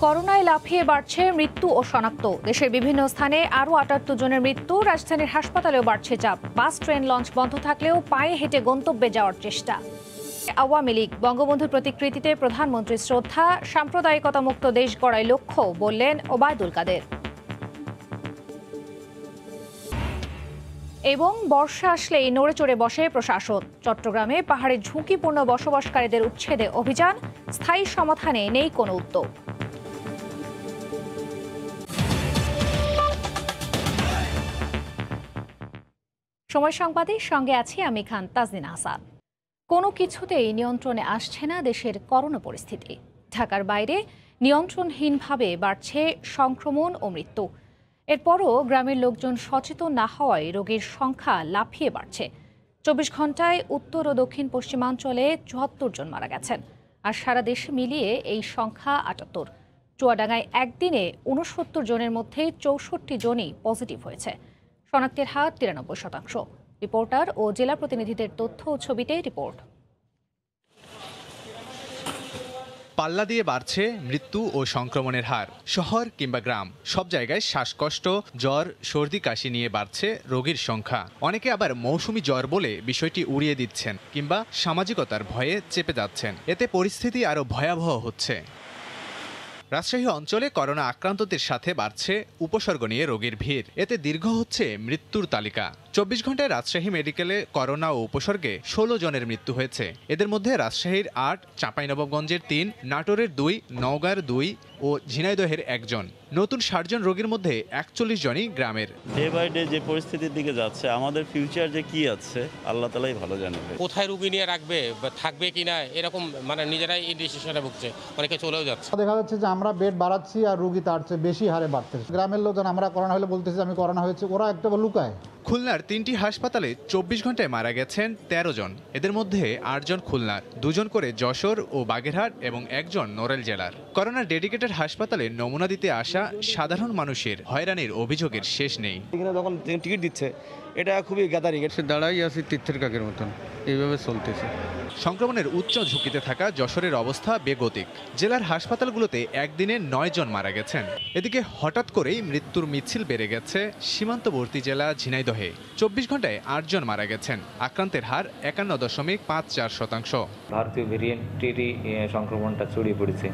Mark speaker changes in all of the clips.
Speaker 1: করোনায় লাফিয়ে বাড়ছে মৃত্যু ও শনাক্ত। দেশের বিভিন্ন স্থানে আরও ৭৮ জনের মৃত্যু। রাজধানীর হাসপাতালেও বাড়ছে চাপ। বাস ট্রেন লঞ্চ বন্ধ থাকলেও পায়ে হেঁটে গন্তব্যে যাওয়ার চেষ্টা। আওয়ামী লীগ বঙ্গবন্ধুর প্রতিকৃতিতে প্রধানমন্ত্রীর শ্রদ্ধা। সাম্প্রদায়িকতা মুক্ত দেশ গড়ায় লক্ষ্য, বললেন ওবায়দুল কাদের। এবং বর্ষা আসলেই নড়েচড়ে বসে প্রশাসন। চট্টগ্রামে পাহাড়ে ঝুঁকিপূর্ণ বসবাসকারীদের উচ্ছেদে অভিযান। স্থায়ী সমাধানে নেই কোনো উদ্যোগ। সময় সংবাদের সঙ্গে আছি আমি খান তাজদিন হাসান। কোনো কিছুতেই নিয়ন্ত্রণে আসছে না দেশের করোনা পরিস্থিতি। ঢাকার বাইরে নিয়ন্ত্রণহীনভাবে বাড়ছে সংক্রমণ ও মৃত্যু। এরপরও গ্রামের লোকজন সচেতন না হওয়ায় রোগীর সংখ্যা লাফিয়ে বাড়ছে। ২৪ ঘন্টায় উত্তর ও দক্ষিণ পশ্চিমাঞ্চলে ৭৪ জন মারা গেছেন, আর সারা দেশে মিলিয়ে এই সংখ্যা ৭৮। চুয়াডাঙ্গায় একদিনে ৬৯ জনের মধ্যে ৬৪ জনই পজিটিভ হয়েছে। শনাক্তের হার ৯৩%। রিপোর্টার ও জেলা প্রতিনিধিদের তথ্য ও ছবিতে রিপোর্ট।
Speaker 2: পাল্লা দিয়ে বাড়ছে মৃত্যু ও সংক্রমণের হার। শহর কিংবা গ্রাম, সব জায়গায় শ্বাসকষ্ট, জ্বর, সর্দি, কাশি নিয়ে বাড়ছে রোগীর সংখ্যা। অনেকে আবার মৌসুমি জ্বর বলে বিষয়টি উড়িয়ে দিচ্ছেন কিংবা সামাজিকতার ভয়ে চেপে যাচ্ছেন। এতে পরিস্থিতি আরও ভয়াবহ হচ্ছে। রাজশাহী অঞ্চলে করোনা আক্রান্তদের সাথে বাড়ছে উপসর্গ নিয়ে রোগীর ভিড়। এতে দীর্ঘ হচ্ছে মৃত্যুর তালিকা। ২৪ ঘন্টায় রাজশাহী মেডিকেলে করোনা ও উপসর্গে ১৬ জনের মৃত্যু হয়েছে। এদের মধ্যে রাজশাহীর ৮, চাঁপাইনবাবগঞ্জের ৩, নাটোরের ২, নওগাঁর ২ ও ঝিনাইদহের ১ জন। নতুন ৬০ জন রোগীর মধ্যে ৪১ জনই গ্রামের।
Speaker 3: ডে বাই ডে যে পরিস্থিতির দিকে যাচ্ছে, আমাদের ফিউচার যে কি আছে আল্লাহ তাআলাই ভালো জানবে।
Speaker 4: কোথায় রোগী নিয়ে রাখবে বা থাকবে কিনা, এরকম নিজেরাই এই ডিসিশনে ভুগছে, অনেকে চলেও যাচ্ছে।
Speaker 5: দেখা যাচ্ছে যে আমরা বেড বাড়াচ্ছি আর রোগী তার চেয়ে বেশি হারে বাড়তেছে। গ্রামের লোকজন আমরা করোনা হলে বলতেছি আমি করোনা হয়েছে, ওরা একটা লুকায়।
Speaker 2: খুলনার ৩টি হাসপাতালে ২৪ ঘন্টায় মারা গেছেন ১৩ জন। এদের মধ্যে ৮ জন খুলনার, ২ জন করে যশোর ও বাগেরহাট এবং ১ জন নড়াইল জেলার। করোনার ডেডিকেটেড হাসপাতালে নমুনা দিতে আসা সাধারণ মানুষের হয়রানির অভিযোগের শেষ নেই।
Speaker 6: এখানে যখন টিকিট দিচ্ছে, এটা খুবই গ্যাদারিং।
Speaker 7: দাঁড়াই আছি তীর্থের কাকের মতন, এইভাবে চলতেছে।
Speaker 2: সংক্রমণের উচ্চ ঝুঁকিতে থাকা যশোরের অবস্থা বেগতিক। জেলার হাসপাতালগুলোতে একদিনে ৯ জন মারা গেছেন। এদিকে হঠাৎ করেই মৃত্যুর মিছিল বেড়ে গেছে সীমান্তবর্তী জেলা ঝিনাইদহে। ২৪ ঘন্টায় ৮ জন মারা গেছেন। আক্রান্তের হার ৫১.৫৪%।
Speaker 8: ভারতীয় ভেরিয়েন্টেরই সংক্রমণটা ছড়িয়ে পড়েছে,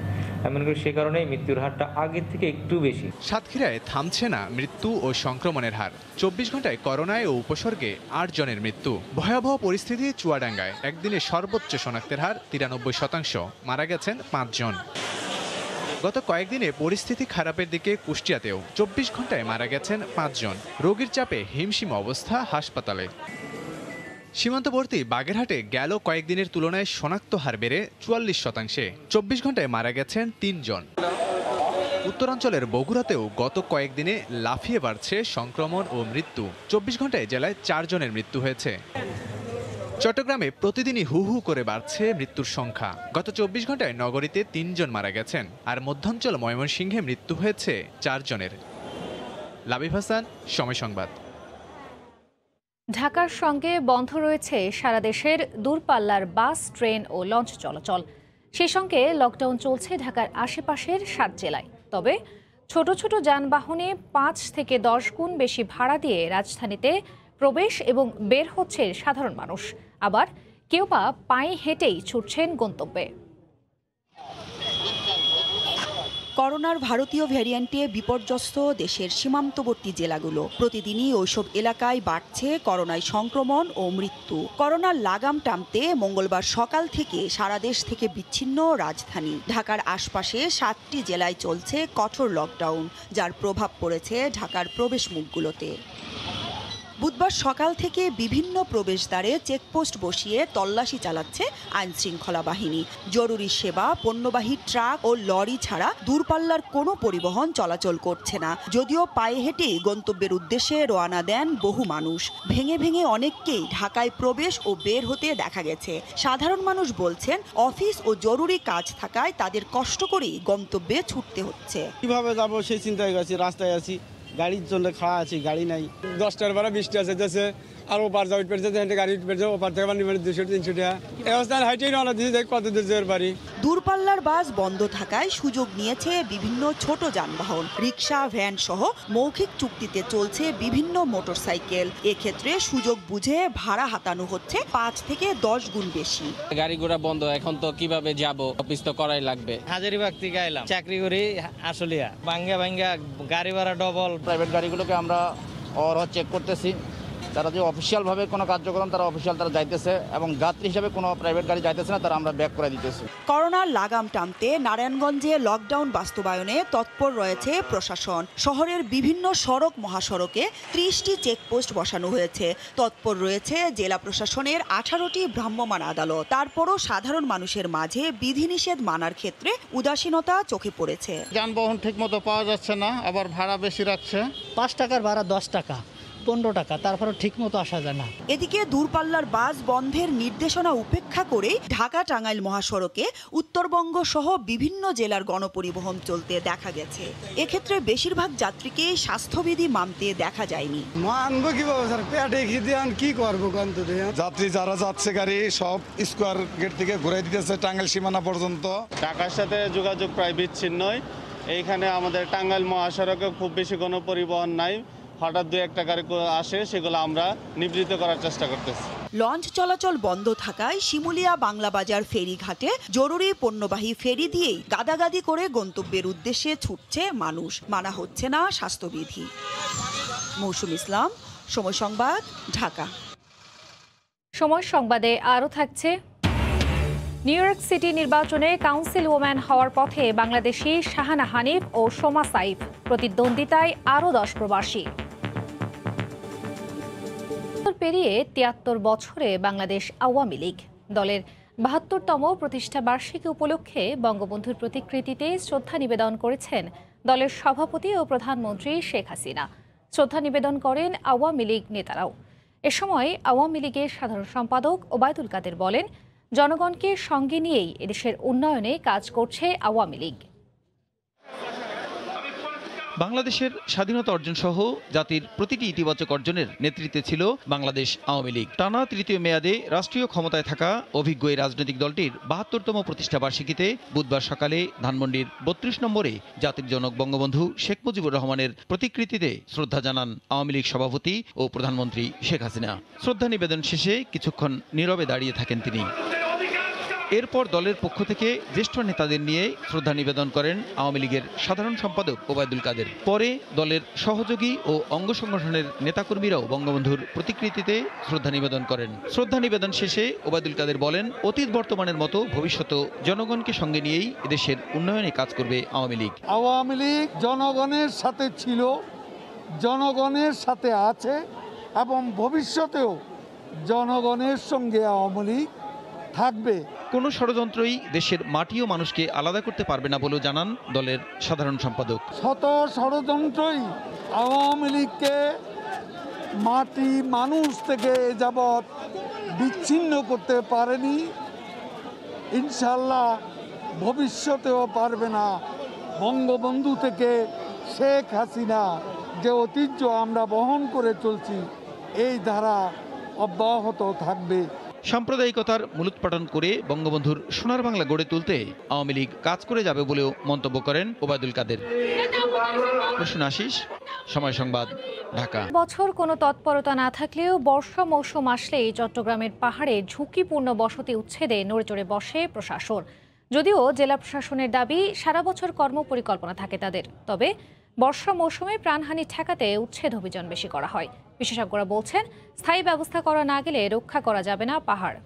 Speaker 8: এমন করে সে কারণেই মৃত্যুর হারটা আগের থেকে একটু বেশি।
Speaker 2: সাতক্ষীরায় থামছে না মৃত্যু ও সংক্রমণের হার। ২৪ ঘন্টায় করোনায় ও উপসর্গে ৮ জনের মৃত্যু। ভয়াবহ পরিস্থিতি চুয়াডাঙ্গায়। একদিনে সর্বোচ্চ শনাক্তের হার ৯৩%। মারা গেছেন ৫ জন। গত কয়েকদিনে পরিস্থিতি খারাপের দিকে কুষ্টিয়াতেও। ২৪ ঘন্টায় মারা গেছেন ৫ জন। রোগীর চাপে হিমশিম অবস্থা হাসপাতালে। সীমান্তবর্তী বাগেরহাটে গেল কয়েকদিনের তুলনায় শনাক্ত হার বেড়ে ৪৪%। ২৪ ঘন্টায় মারা গেছেন ৩ জন। উত্তরাঞ্চলের বগুড়াতেও গত কয়েকদিনে লাফিয়ে বাড়ছে সংক্রমণ ও মৃত্যু। ২৪ ঘন্টায় জেলায় ৪ জনের মৃত্যু হয়েছে। চট্টগ্রামে প্রতিদিনই হু হু করে বাড়ছে মৃত্যুর সংখ্যা। গত ২৪ ঘন্টায় নগরীতে ৩ জন মারা গেছেন, আর মধ্যাঞ্চল ময়মনসিংহে মৃত্যু হয়েছে ৪ জনের। লাবিব হাসান, সময় সংবাদ।
Speaker 1: ঢাকার সঙ্গে বন্ধ রয়েছে সারা দেশের দূরপাল্লার বাস, ট্রেন ও লঞ্চ চলাচল। সেই সঙ্গে লকডাউন চলছে ঢাকার আশেপাশের ৭ জেলায়। তবে ছোট ছোট যানবাহনে ৫ থেকে ১০ গুণ বেশি ভাড়া দিয়ে রাজধানীতে প্রবেশ এবং বের হচ্ছে সাধারণ মানুষ। আবার কেউ বা পায়ে হেঁটেই ছুটছেন গন্তব্যে।
Speaker 9: করোনার ভারতীয় ভ্যারিয়েন্টে বিপর্যস্ত দেশের সীমান্তবর্তী জেলাগুলো। প্রতিদিনই ওইসব এলাকায় বাড়ছে করোনায় সংক্রমণ ও মৃত্যু। করোনার লাগাম টানতে মঙ্গলবার সকাল থেকে সারা দেশ থেকে বিচ্ছিন্ন রাজধানী। ঢাকার আশপাশে ৭টি জেলায় চলছে কঠোর লকডাউন, যার প্রভাব পড়েছে ঢাকার প্রবেশ মুখগুলোতে। বুধবার সকাল থেকে বিভিন্ন প্রবেশদ্বারে চেকপোস্ট বসিয়ে তল্লাশি চালাচ্ছে আইনশৃঙ্খলা বাহিনী। জরুরি সেবা, পণ্যবাহী ট্রাক ও লরি ছাড়া দূরপাল্লার কোনো পরিবহন চলাচল করছে না। যদিও পায়ে হেঁটেই গন্তব্যের উদ্দেশ্যে রওনা দেন বহু মানুষ। ভেঙে ভেঙে অনেককেই ঢাকায় প্রবেশ ও বের হতে দেখা গেছে। সাধারণ মানুষ বলছেন, অফিস ও জরুরি কাজ থাকায় তাদের কষ্ট করেই গন্তব্যে ছুটতে হচ্ছে।
Speaker 6: কিভাবে যাবো সেই চিন্তায় গেছি, রাস্তায় আছি, গাড়ির জন্য খাওয়া আছে, গাড়ি নাই। 10টার বেলা বৃষ্টি আছে,
Speaker 10: আর ওপার যাও পেড়ছে গাড়ি পেড়ছে ওপার থেকে মানে 200-300 টাকা এই অবস্থায় হাইটেই রওনা দিয়েছে কত দূর যেতে পারি।
Speaker 9: দূরপাল্লার বাস বন্ধ থাকায় সুযোগ নিয়েছে বিভিন্ন ছোট যানবাহন, রিক্সা, ভ্যান সহ মৌখিক চুক্তিতে চলছে বিভিন্ন মোটরসাইকেল। এক্ষেত্রে সুযোগ বুঝে ভাড়া হাতানো হচ্ছে 5 থেকে 10 গুণ বেশি।
Speaker 11: গাড়ি ঘোড়া বন্ধ, এখন তো কিভাবে যাব, অফিস তো করাই লাগবে।
Speaker 12: হাজারিবাগ থেকে এলাম, চাকরি করি আসলিয়া, ভাঙ্গা গাড়ি ভাড়া ডবল।
Speaker 6: প্রাইভেট গাড়িগুলোকে আমরা চেক করতেছি, তারা যে অফিসিয়ালভাবে কোনো কার্যক্রম তারা যাইতেছে এবং যাত্রী হিসাবে কোনো প্রাইভেট গাড়ি যাইতেছে না, তারা আমরা ব্যাক করে দিতেছি।
Speaker 9: করোনার লাগাম টানতে নারায়ণগঞ্জে লকডাউন বাস্তবায়নে তৎপর রয়েছে প্রশাসন। শহরের বিভিন্ন সড়ক মহাসড়কে 30টি চেকপোস্ট বসানো হয়েছে। তৎপর রয়েছে জেলা প্রশাসনের 18টি ভ্রাম্যমাণ আদালত। তারপরও সাধারণ মানুষের মাঝে বিধিনিষেধ মানার ক্ষেত্রে উদাসীনতা চোখে পড়েছে।
Speaker 5: যানবাহন ঠিকমতো পাওয়া যাচ্ছে না, আবার ভাড়া বেশি রাখছে।
Speaker 12: 5 টাকার ভাড়া 10 টাকা, 15 টাকা, তারপরে ঠিক মতো আসা যায় না।
Speaker 9: এদিকে দূরপাল্লার বাস বন্ধের নির্দেশনা উপেক্ষা করে ঢাকা টাঙ্গাইল মহাসড়কে উত্তরবঙ্গ সহ বিভিন্ন জেলার গণপরিবহন চলতে দেখা গেছে। এক্ষেত্রে বেশিরভাগ যাত্রীকে স্বাস্থ্যবিধি মানতে দেখা যায়নি।
Speaker 10: মানবো কিভাবে স্যার, পেটে খিদে কি করবো?
Speaker 13: যাত্রী যারা যাচ্ছে গাড়ি সব স্কোয়ার গেট থেকে ঘুরে দিতেছে টাঙ্গাইল সীমানা পর্যন্ত।
Speaker 3: ঢাকার সাথে যোগাযোগ প্রায় বিচ্ছিন্নই। এইখানে আমাদের টাঙ্গাইল মহাসড়কে খুব বেশি গণপরিবহন নাই, হঠাৎ 2-1টা গাড়ি আসে, সেগুলো আমরা নিবৃত্ত করার চেষ্টা করতেছি।
Speaker 9: লঞ্চ চলাচল বন্ধ থাকায় শিমুলিয়া বাংলাবাজার ফেরিঘাটে জরুরি পণ্যবাহী ফেরি দিয়েই গাদাগাদি করে গন্তব্যের উদ্দেশ্যে ছুটছে মানুষ। মানা হচ্ছে না স্বাস্থ্যবিধি। মৌসুম ইসলাম, সময় সংবাদ, ঢাকা।
Speaker 1: সময় সংবাদে আরও থাকছে, নিউ ইয়র্ক সিটি নির্বাচনে কাউন্সিল ওম্যান হওয়ার পথে বাংলাদেশি শাহানা হানিফ ও সোমা সাইফ, প্রতিদ্বন্দ্বিতায় আরও 10 প্রবাসী। পেরিয়ে 73 বছরে বাংলাদেশ আওয়ামী লীগ দলের 72তম প্রতিষ্ঠা বার্ষিকী উপলক্ষে বঙ্গবন্ধুর প্রতিকৃতিতে শ্রদ্ধা নিবেদন করেছেন দলের সভাপতি ও প্রধানমন্ত্রী শেখ হাসিনা। শ্রদ্ধা নিবেদন করেন আওয়ামী লীগ নেতারাও। এ সময় আওয়ামী লীগের সাধারণ সম্পাদক ওবায়দুল কাদের বলেন, জনগণকে সঙ্গে নিয়েই এদেশের উন্নয়নে কাজ করছে আওয়ামী লীগ।
Speaker 14: বাংলাদেশের স্বাধীনতা অর্জন সহ জাতির প্রতিটি ইতিবাচক অর্জনের নেতৃত্বে ছিল বাংলাদেশ আওয়ামী লীগ। টানা 3য় মেয়াদে রাষ্ট্রীয় ক্ষমতায় থাকা অভিজ্ঞ এই রাজনৈতিক দলটির 72তম প্রতিষ্ঠা বার্ষিকীতে বুধবার সকালে ধানমন্ডির 32 নম্বরে জাতির জনক বঙ্গবন্ধু শেখ মুজিবুর রহমানের প্রতিকৃতিতে শ্রদ্ধা জানান আওয়ামী লীগ সভাপতি ও প্রধানমন্ত্রী শেখ হাসিনা। শ্রদ্ধা নিবেদন শেষে কিছুক্ষণ নীরবে দাঁড়িয়ে থাকেন তিনি। এরপর দলের পক্ষ থেকে জ্যেষ্ঠ নেতাদের নিয়ে শ্রদ্ধা নিবেদন করেন আওয়ামী লীগের সাধারণ সম্পাদক ওবায়দুল কাদের। পরে দলের সহযোগী ও অঙ্গ সংগঠনের নেতাকর্মীরাও বঙ্গবন্ধুর প্রতিকৃতিতে শ্রদ্ধা নিবেদন করেন। শ্রদ্ধা নিবেদন শেষে ওবায়দুল কাদের বলেন, অতীত বর্তমানের মতো ভবিষ্যতেও জনগণকে সঙ্গে নিয়েই এদেশের উন্নয়নে কাজ করবে আওয়ামী লীগ।
Speaker 5: আওয়ামী লীগ জনগণের সাথে ছিল, জনগণের সাথে আছে এবং ভবিষ্যতেও জনগণের সঙ্গে আওয়ামী লীগ থাকবে।
Speaker 14: কোনো ষড়যন্ত্রই দেশের মাটি ও মানুষকে আলাদা করতে পারবে না বলেও জানান দলের সাধারণ সম্পাদক।
Speaker 5: শত ষড়যন্ত্রই আওয়ামী লীগকে মাটি মানুষ থেকে এ যাবৎ বিচ্ছিন্ন করতে পারেনি, ইনশাল্লাহ ভবিষ্যতেও পারবে না। বঙ্গবন্ধু থেকে শেখ হাসিনা যে ঐতিহ্য আমরা বহন করে চলছি, এই ধারা অব্যাহত থাকবে।
Speaker 14: সাম্প্রদায়িকতার মূলোৎপাটন করে বঙ্গবন্ধুর সোনার বাংলা গড়ে তুলতে আওয়ামী লীগ কাজ করে যাবে বলেও মন্তব্য করেন ওবায়দুল কাদের। প্রশ্ন আশিস, সময় সংবাদ, ঢাকা।
Speaker 1: বছর কোনো তৎপরতা না থাকলেও বর্ষা মৌসুম আসলেই চট্টগ্রামের পাহাড়ে ঝুঁকিপূর্ণ বসতি উচ্ছেদে নড়েচড়ে বসে প্রশাসন। যদিও জেলা প্রশাসনের দাবি সারা বছর কর্মপরিকল্পনা থাকে তাদের, তবে বর্ষা মৌসুমে প্রাণহানি ঠেকাতে উচ্ছেদ অভিযান বেশি করা হয়। বিশেষজ্ঞরা বলছেন, স্থায়ী ব্যবস্থা করা না গেলে রক্ষা করা যাবে না পাহাড়।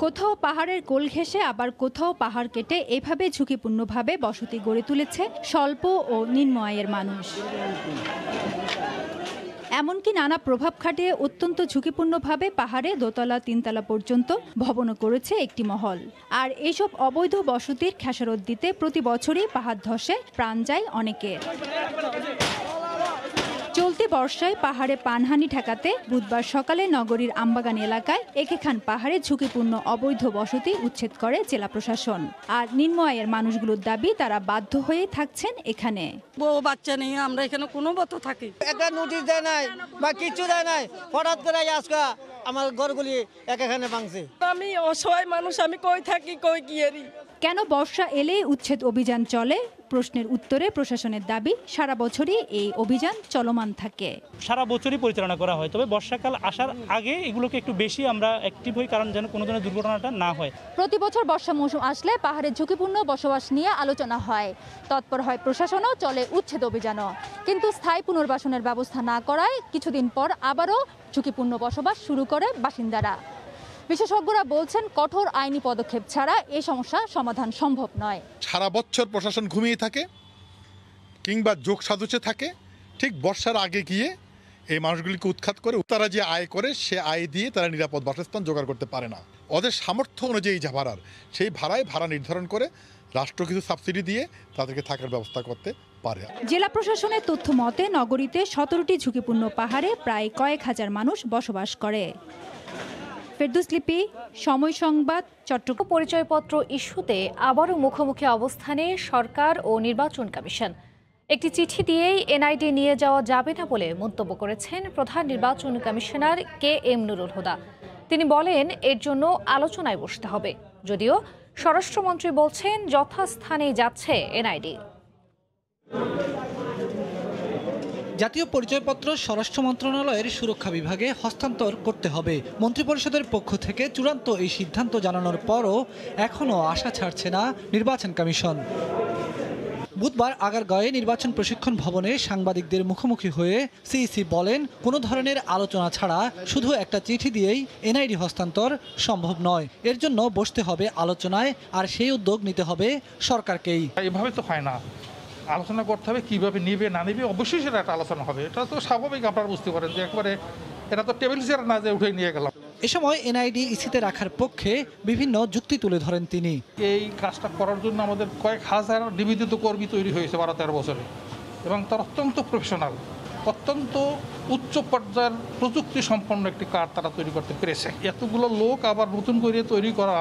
Speaker 15: কোথাও পাহাড়ের কোল ঘেঁষে আবার কোথাও পাহাড় কেটে এভাবে ঝুঁকিপূর্ণভাবে বসতি গড়ে তুলেছে স্বল্প ও নিম্ন আয়ের মানুষ। এমনকি নানা প্রভাব খাটিয়ে অত্যন্ত ঝুঁকিপূর্ণভাবে পাহাড়ে দোতলা 3তলা পর্যন্ত ভবনও করেছে একটি মহল। আর এইসব অবৈধ বসতির খেসারত দিতে প্রতি বছরই পাহাড় ধসে প্রাণ যায় অনেকের। চলতি বর্ষায় পাহাড়ে প্রাণহানি ঠেকাতে বুধবার সকালে নগরীর আমবাগান এলাকায় একে খান পাহাড়ে ঝুঁকিপূর্ণ অবৈধ বসতি উচ্ছেদ করে জেলা প্রশাসন। আর নিম্ন আয়ের মানুষগুলোর দাবি তারা বাধ্য হয়ে থাকছেন এখানে।
Speaker 16: বউ বাচ্চা নিয়ে আমরা এখানে কোনো মতো থাকি, একটা নোটিশ দেয় নাই বা কিছু দেয় নাই, হঠাৎ করে আজকে আমার ঘরগুলি এখানে ভাঙছে। আমি অসহায় মানুষ, আমি কই থাকি কই গিয়েরি।
Speaker 15: কেন বর্ষা এলেই উচ্ছেদ অভিযান চলে? প্রশ্নের উত্তরে প্রশাসনের দাবি সারা বছরই এই অভিযান চলমান থাকে।
Speaker 17: সারা বছরই পরিচালনা করা হয়, তবে বর্ষাকাল আসার আগে এগুলোকে একটু বেশি আমরা অ্যাক্টিভ হই, কারণ যেন কোনো ধরনের দুর্ঘটনাটা না হয়।
Speaker 15: প্রতি বছর বর্ষা মৌসুম আসলে পাহাড়ে ঝুঁকিপূর্ণ বসবাস নিয়ে আলোচনা হয়, তৎপর হয় প্রশাসনও, চলে উচ্ছেদ অভিযানও। কিন্তু স্থায়ী পুনর্বাসনের ব্যবস্থা না করায় কিছুদিন পর আবারও ঝুঁকিপূর্ণ বসবাস শুরু করে বাসিন্দারা। বিশেষজ্ঞরা বলছেন কঠোর আইনি পদক্ষেপ ছাড়া এই সমস্যা সমাধান সম্ভব নয়।
Speaker 18: সারা বছর প্রশাসন ঘুমিয়ে থাকে কিংবা যোগ সাজুচে থাকে, ঠিক বর্ষার আগে গিয়ে এই মানুষগুলিকে উৎখাত করে তারা যে আয় করে সে আয় দিয়ে তারা নিরাপদ বাসস্থান জোগাড় করতে পারে না। ওদের সামর্থ্য অনুযায়ী যা ভাড়ার সেই ভাড়ায় ভাড়া নির্ধারণ করে রাষ্ট্র কিছু সাবসিডি দিয়ে তাদেরকে থাকার ব্যবস্থা করতে পারে।
Speaker 15: জেলা প্রশাসনের তথ্য মতে নগরীতে 17টি ঝুঁকিপূর্ণ পাহাড়ে প্রায় কয়েক হাজার মানুষ বসবাস করে। ফেরদৌস লিপি, সময় সংবাদ, চট্টগ্রাম।
Speaker 1: পরিচয়পত্র ইস্যুতে আবারও মুখোমুখি অবস্থানে সরকার ও নির্বাচন কমিশন। একটি চিঠি দিয়েই এনআইডি নিয়ে যাওয়া যাবে না বলে মন্তব্য করেছেন প্রধান নির্বাচন কমিশনার KM নুরুল হুদা। তিনি বলেন এর জন্য আলোচনায় বসতে হবে, যদিও স্বরাষ্ট্রমন্ত্রী বলছেন যথাস্থানেই যাচ্ছে এনআইডি।
Speaker 19: জাতীয় পরিচয়পত্র স্বরাষ্ট্র মন্ত্রণালয়ের সুরক্ষা বিভাগে হস্তান্তর করতে হবে। মন্ত্রিপরিষদের পক্ষ থেকে চূড়ান্ত এই সিদ্ধান্ত জানানোর পরও এখনও আশা ছাড়ছে না নির্বাচন কমিশন। বুধবার আগারগাঁওয়ে নির্বাচন প্রশিক্ষণ ভবনে সাংবাদিকদের মুখোমুখি হয়ে সিইসি বলেন, কোনো ধরনের আলোচনা ছাড়া শুধু একটা চিঠি দিয়েই এনআইডি হস্তান্তর সম্ভব নয়। এর জন্য বসতে হবে আলোচনায়, আর সেই উদ্যোগ নিতে হবে সরকারকেই।
Speaker 20: এভাবে তো হয় না, আলোচনা করতে হবে কীভাবে নিবে না নিবে, অবশ্যই সেটা একটা আলোচনা হবে। এটা তো স্বাভাবিক, আপনারা বুঝতে পারেন যে একবারে এটা তো টেবিল চেয়ার না যে উঠে নিয়ে গেলাম।
Speaker 19: এ সময় এনআইডি ইসিতে রাখার পক্ষে বিভিন্ন যুক্তি তুলে ধরেন তিনি।
Speaker 20: এই কাজটা করার জন্য আমাদের কয়েক হাজার নিবেদিত কর্মী তৈরি হয়েছে 12-13 বছরে, এবং তারা অত্যন্ত প্রফেশনাল, অত্যন্ত উচ্চ পর্যায়ের প্রযুক্তি সম্পন্ন একটি কার্ড তারা তৈরি করতে পেরেছে। এতগুলো লোক আবার নতুন করে তৈরি করা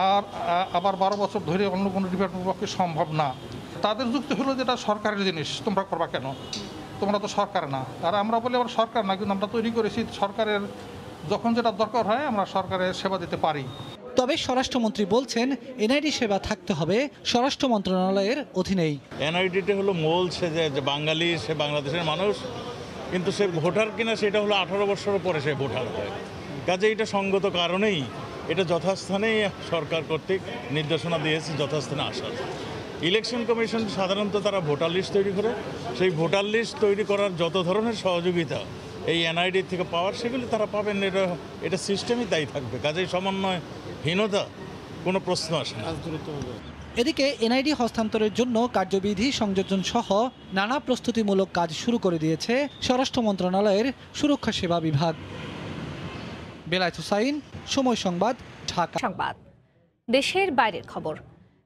Speaker 20: আর আবার 12 বছর ধরে অন্য কোনো ডিপার্টমেন্টের পক্ষে সম্ভব না। তাদের যুক্তি হলো যেটা সরকারের জিনিস, তোমরা করবা কেন, তোমরা তো সরকার না। আর আমরা বলি আমরা সরকার না, কিন্তু আমরা তৈরি করেছি সরকারের যখন যেটা দরকার হয় আমরা সরকারের সেবা দিতে পারি।
Speaker 19: তবে স্বরাষ্ট্রমন্ত্রী বলছেন এনআইডি সেবা থাকতে হবে স্বরাষ্ট্র মন্ত্রণালয়ের অধীনেই।
Speaker 21: এনআইডিটা হলো মূল, সে যে বাঙালি, সে বাংলাদেশের মানুষ, কিন্তু সে ভোটার কিনা সেটা হলো 18 বছরের পরে সে ভোটার হয়। কাজে এটা সঙ্গত কারণেই এটা যথাস্থানেই সরকার কর্তৃক নির্দেশনা দিয়েছে যথাস্থানে আসার। ইলেকশন কমিশন সাধারণত তারা ভোটার লিস্ট তৈরি করে, সেই ভোটার লিস্ট তৈরি করার যত ধরনের সহযোগিতা এই এনআইডি থেকে পাওয়ার সেগুলি তারা পাবেন। এটা সিস্টেমই তাই থাকবে। কাজেই সমন্বয়হীনতা কোনো প্রশ্ন আসে না।
Speaker 19: এদিকে এনআইডি হস্তান্তরের জন্য কার্যবিধি সংযোজন সহ নানা প্রস্তুতিমূলক কাজ শুরু করে দিয়েছে স্বরাষ্ট্র মন্ত্রণালয়ের সুরক্ষা সেবা বিভাগ। বেলায়েত হুসাইন, সময় সংবাদ, ঢাকা।
Speaker 1: সংবাদ দেশের বাইরের খবর।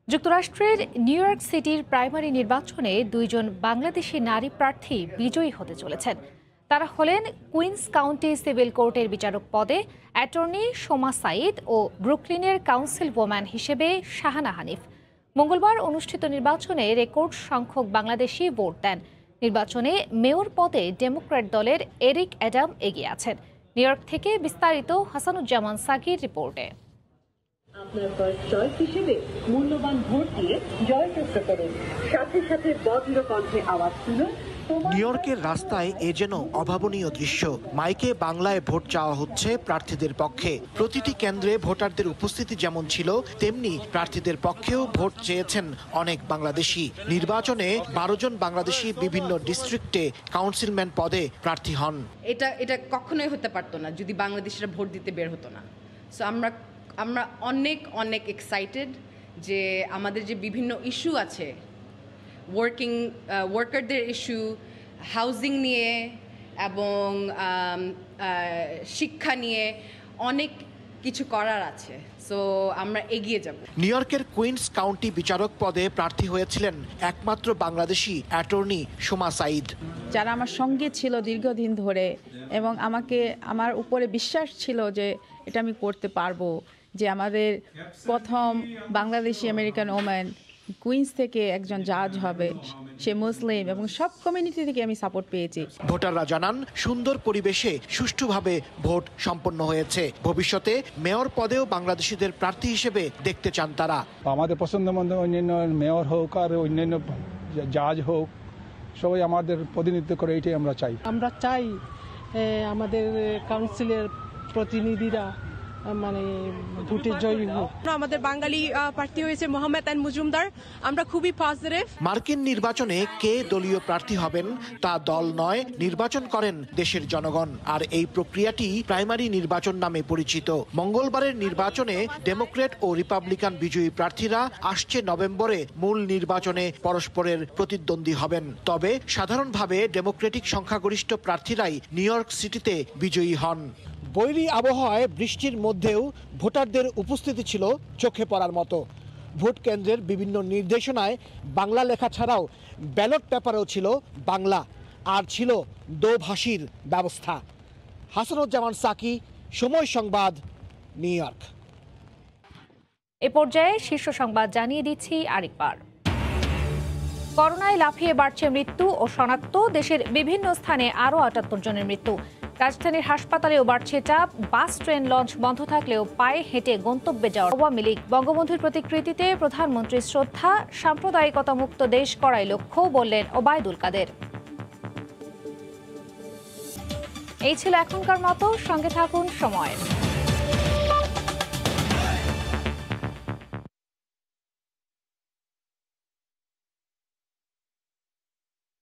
Speaker 1: যুক্তরাষ্ট্রের নিউ ইয়র্ক সিটির প্রাইমারি নির্বাচনে 2 জন বাংলাদেশি নারী প্রার্থী বিজয়ী হতে চলেছেন। তারা হলেন কুইন্স কাউন্টি সিভিল কোর্টের বিচারক পদে অ্যাটর্নি সোমা সাইদ ও ব্রুকলিনের কাউন্সিল ওম্যান হিসেবে শাহানা হানিফ। মঙ্গলবার অনুষ্ঠিত নির্বাচনে রেকর্ড সংখ্যক বাংলাদেশি ভোট দেন। নির্বাচনে মেয়র পদে ডেমোক্র্যাট দলের এরিক অ্যাডাম এগিয়ে আছেন। নিউ ইয়র্ক থেকে বিস্তারিত হাসানুজ্জামান সাকির রিপোর্টে।
Speaker 22: আপনার ফার্স্ট চয়েস হিসেবে মূল্যবান ভোট দিয়ে জয়যুক্ত করুন। সাথে সাথে বজ্র কণ্ঠে আওয়াজ তুলুন।
Speaker 23: নিউ ইয়র্কের রাস্তায় এ যেন অভাবনীয় দৃশ্য। মাইকে বাংলায় ভোট চাওয়া হচ্ছে প্রার্থীদের পক্ষে। প্রতিটি কেন্দ্রে ভোটারদের উপস্থিতি যেমন ছিল, তেমনি প্রার্থীদের পক্ষেও ভোট চেয়েছেন অনেক বাংলাদেশি। নির্বাচনে 12 জন বাংলাদেশি বিভিন্ন ডিস্ট্রিক্টে কাউন্সিলম্যান পদে প্রার্থী হন।
Speaker 24: এটা কখনোই হতে পারতো না যদি বাংলাদেশিরা ভোট দিতে বের হতো না। সো আমরা অনেক এক্সাইটেড যে আমাদের যে বিভিন্ন ইস্যু আছে, ওয়ার্কারদের ইস্যু, হাউজিং নিয়ে এবং শিক্ষা নিয়ে কিছু করার আছে, সো আমরা এগিয়ে যাব।
Speaker 23: নিউ ইয়র্কের কুইন্স কাউন্টি বিচারক পদে প্রার্থী হয়েছিলেন একমাত্র বাংলাদেশি অ্যাটর্নি সোমা সাঈদ।
Speaker 2: যারা আমার সঙ্গে ছিল দীর্ঘদিন ধরে এবং আমার উপরে বিশ্বাস ছিল যে এটা আমি করতে পারবো, যে আমাদের প্রথম বাংলাদেশি আমেরিকান ওম্যান কুইন্স থেকে একজন জাজ হবে, সে মুসলিম, এবং সব কমিউনিটি থেকে আমি সাপোর্ট পেয়েছি।
Speaker 23: ভোটাররা জানান সুন্দর পরিবেশে সুষ্ঠুভাবে ভোট সম্পন্ন হয়েছে। ভবিষ্যতে মেয়র পদেও বাংলাদেশিদের প্রার্থী হিসেবে দেখতে চান তারা।
Speaker 10: আমাদের পছন্দ মতো অন্যান্য মেয়র হোক আর অন্যান্য জাজ হোক, সবাই আমাদের প্রতিনিধিত্ব করে, এটাই আমরা চাই।
Speaker 4: আমরা চাই আমাদের কাউন্সিলের প্রতিনিধিরা মানে ভোটে জয়ী হোক। আমাদের বাঙালি প্রার্থী হয়েছে মোহাম্মদ আন মজুমদার, আমরা খুবই পজিটিভ।
Speaker 23: মার্কিন নির্বাচনে কে দলীয় প্রার্থী হবেন তা দল নয়, নির্বাচন করেন দেশের জনগণ। আর এই প্রক্রিয়াটি প্রাইমারি নির্বাচন নামে পরিচিত। মঙ্গলবারের নির্বাচনে ডেমোক্রেট ও রিপাবলিকান বিজয়ী প্রার্থীরা আসছে নভেম্বরে মূল নির্বাচনে পরস্পরের প্রতিদ্বন্দ্বী হবেন। তবে সাধারণভাবে ডেমোক্রেটিক সংখ্যাগরিষ্ঠ প্রার্থীরাই নিউ ইয়র্ক সিটিতে বিজয়ী হন। বৈরী আবহাওয়ায় বৃষ্টির মধ্যেও ভোটারদের উপস্থিতি ছিল চোখে পড়ার মতো। ভোট কেন্দ্রের বিভিন্ন নির্দেশনায় বাংলা লেখা ছাড়াও ব্যালট পেপারেও ছিল বাংলা, আর ছিল দোভাষীর ব্যবস্থা। হাসানুজ্জামান সাকি, সময় সংবাদ, নিউ ইয়র্ক।
Speaker 1: এ পর্যায়ে শীর্ষ সংবাদ জানিয়ে দিচ্ছি আরেকবার। করোনায় লাফিয়ে বাড়ছে মৃত্যু ও শনাক্ত, দেশের বিভিন্ন স্থানে আরও ৭৮ জনের মৃত্যু। রাজধানীর হাসপাতালেও বাড়ছে চাপ, বাস ট্রেন লঞ্চ বন্ধ থাকলেও পায়ে হেঁটে গন্তব্যে যাওয়া আওয়ামী লীগ। বঙ্গবন্ধুর প্রতিকৃতিতে প্রধানমন্ত্রীর শ্রদ্ধা, সাম্প্রদায়িকতা মুক্ত দেশ করাই লক্ষ্য, বললেন ওবায়দুল কাদের। এই ছিল এখনকার মতো, সঙ্গে থাকুন সময়ের।